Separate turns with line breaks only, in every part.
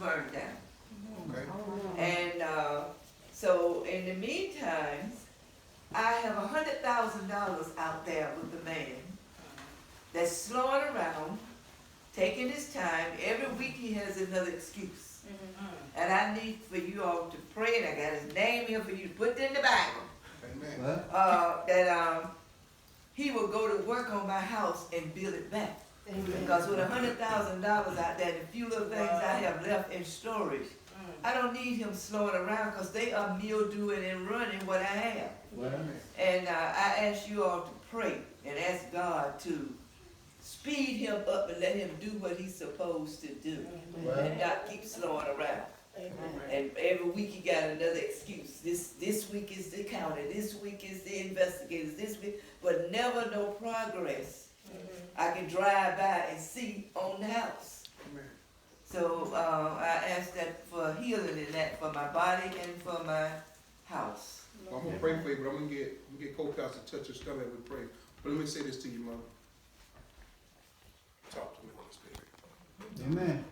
burned down.
Okay.
And so in the meantime, I have $100,000 out there with the man that's slowing around, taking his time. Every week he has another excuse. And I need for you all to pray, and I got his name here for you to put in the Bible.
Amen.
That he will go to work on my house and build it back. Because with $100,000 out there and a few little things I have left in storage, I don't need him slowing around because they are mildewing and running what I have. And I ask you all to pray and ask God to speed him up and let him do what he's supposed to do. And not keep slowing around. And every week he got another excuse. This week is the county, this week is the investigators, this week, but never no progress. I can drive by and see on the house. So I ask that for healing in that for my body and for my house.
Well, I'm gonna pray for you, but I'm gonna get co-pastor to touch your stomach and we pray. But let me say this to you, Mother. Talk to me, Holy Spirit.
Amen.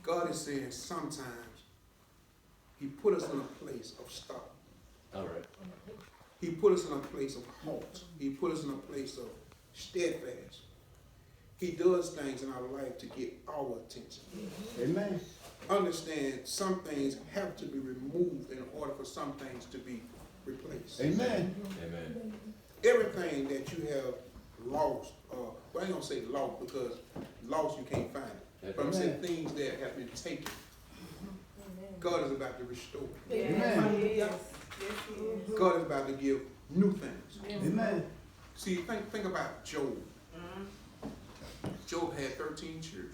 God is saying sometimes he put us in a place of stop.
All right.
He put us in a place of halt. He put us in a place of steadfast. He does things in our life to get our attention.
Amen.
Understand, some things have to be removed in order for some things to be replaced.
Amen.
Amen.
Everything that you have lost, well, I ain't gonna say lost because lost you can't find it. But I'm saying things that have been taken. God is about to restore.
Amen.
God is about to give new things.
Amen.
See, think about Job. Job had 13 children.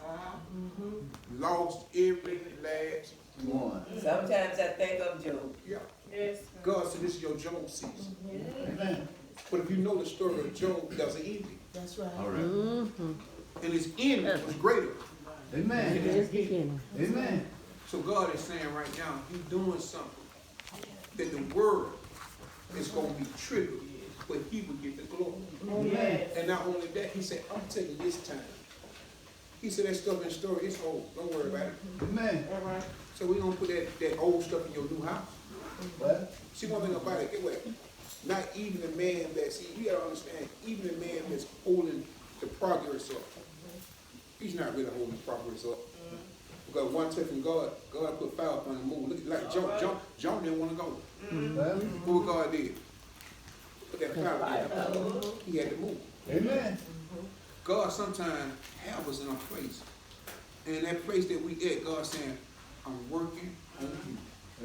Lost every last
One.
Sometimes I think of Job.
yeah. God said this is your Job season.
Amen.
But if you know the story of Job, there's an ending.
That's right.
All right.
And his ending was greater.
Amen. Amen.
So God is saying right now, he's doing something that the world is going to be triggered, but he will get the glory.
Amen.
And not only that, he said, I'm taking this time. He said that stuff in the story, it's old. Don't worry about it.
Amen.
So we're going to put that old stuff in your new house.
What?
See, one thing about it, get what? Not even the man that, see, you got to understand, even the man that's holding the progress up, he's not really holding the progress up. Because one touch from God, God put fire up on the moon. Look, like John didn't want to go. What God did? Put that fire up. He had to move.
Amen.
God sometimes have us in a place. And in that place that we at, God saying, I'm working on you.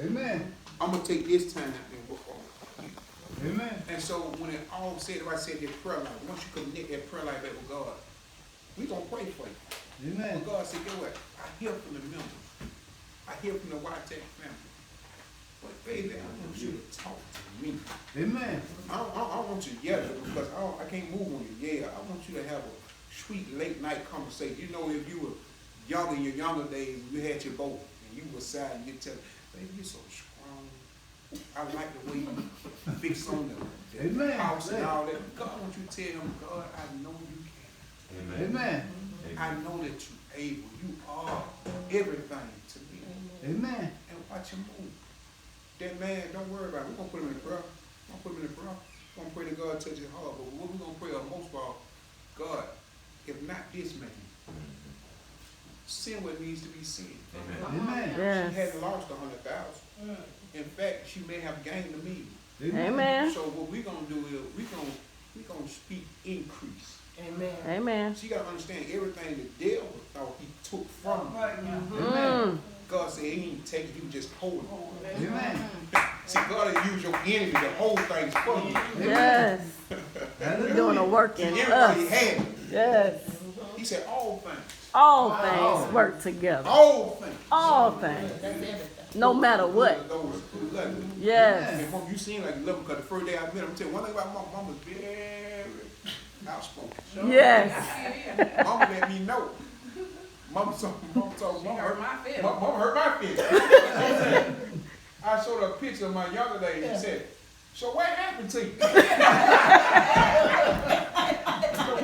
Amen.
I'm going to take this time and work on you.
Amen.
And so when it all said, if I said that prayer life, once you connect that prayer life back with God, we going to pray for you.
Amen.
But God said, get what? I hear from the members. I hear from the YTech family. But baby, I want you to talk to me.
Amen.
I don't want you to yell because I can't move when you yell. I want you to have a sweet late night conversation. You know, if you were young in your younger days, you had your boat and you were sad and you tell, baby, you're so strong. I like the way you fix on the house and all that. God wants you to tell him, God, I know you can.
Amen.
Amen.
I know that you're able. You are everything to me.
Amen.
And watch him move. That man, don't worry about it. We're going to put him in prayer. We're going to put him in prayer. We're going to pray that God touch his heart. But what we're going to pray of most of all, God, if not this man, send what needs to be sent.
Amen.
Amen.
She hadn't lost 100,000. In fact, she may have gained a million.
Amen.
So what we're going to do is we're going to speak increase.
Amen.
She got to understand everything the devil thought he took from her.
Amen.
God said he didn't take it, he just hold it.
Amen.
See, God will use your enemy to hold things for you.
Yes. You're doing a work in
Everybody
us.
had it.
Yes.
He said all things.
All things work together.
All things.
All things. No matter what.
Those who love me.
Yes.
And Mom, you seem like you love him because the first day I met him, I'm telling you one thing about Mom, Mom was very outspoken.
Yes.
Mama let me know. Mama hurt my feelings. Mama hurt my feelings. I showed her a picture of my younger days. She said, so what happened to you? You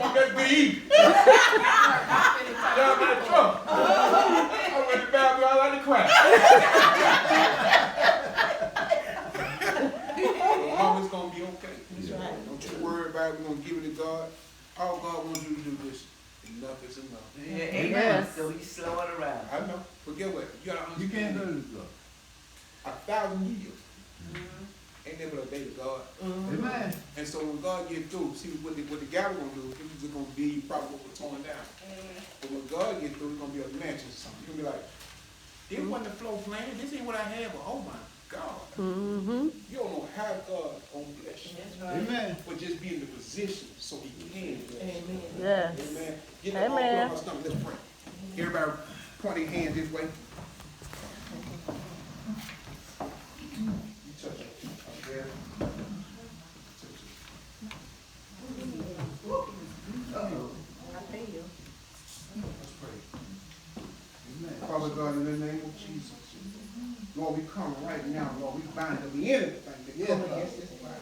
want that to eat. Y'all got in trouble. I went to to cry. So mama's gonna be okay.
That's right.
Don't you worry about it. We're gonna give it to God. All God wants you to do is enough is enough.
Yeah, amen.
Yes.
So he's slowing around.
I know. But get what? You gotta
You
understand.
can't go to the club.
1,000 years. Ain't never a day to God.
Amen.
And so when God get through, see what the guy gonna do, he's just gonna be probably what we're torn down. But when God get through, it's gonna be a mansion or something. You're gonna be like, this wasn't the floor plan, this ain't what I had, but oh my God.
Mm-hmm.
You don't know how God gonna bless you.
Amen.
But just be in the position so he can bless you.
Yes.
Amen. Get the
Amen.
arm on our stomach, let's pray. Everybody point their hands this way. You touch it. Up there. Touch it. Let's pray.
Amen.
Father God, in the name of Jesus, Lord, we come right now, Lord, we bind up the enemy that come against this body.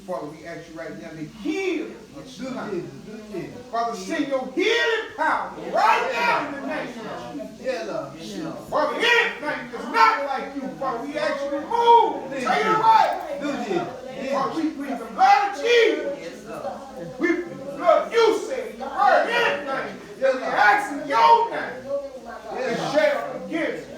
Father, we ask you right now to heal us
Do
tonight.
Jesus. Do Jesus.
Father, send your healing power right now in the name of Jesus.
Yeah, Lord. Yeah, Lord.
Father, anything that's not like you, Father, we ask you to remove. Take it away.
Do Jesus.
Father, we plead the blood of Jesus.
Yes, Lord.
We plead the blood you said, you heard anything. That we ask in your name. And shall forgive it.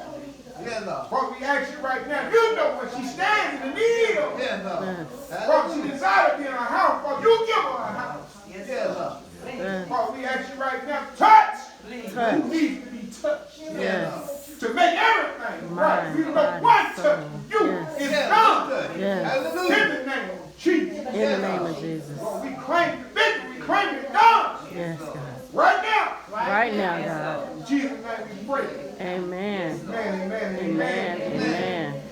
Yeah, Lord.
Father, we ask you right now, you know what she stands in the need of.
Yeah, Lord.
Father, she desires to be in her house. Father, you give her a house.
Yes,
Yeah,
Lord.
Lord.
Yes.
Father, we ask you right now, touch
Please.
who needs to be touched.
Yes.
To make everything right.
Mind,
We know
body,
one touch
soul.
from you
Yes.
is
Yeah,
done.
good.
Yes.
Hallelujah.
In the name of Jesus.
In the name of Jesus.
Lord, we claim the victory. We claim it done.
Yes, God.
Right now.
Right now, God.
In Jesus' name we pray.
Amen.
Amen, amen,
Amen.
amen.
Amen.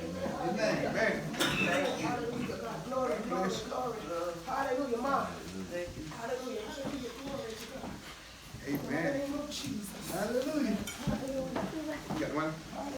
Amen.
Amen.
Thank you.
Glory, glory, glory. Hallelujah, Mom.
Thank you.
Hallelujah. Hallelujah. Glory to God.
Amen.
In the name of Jesus.
Hallelujah.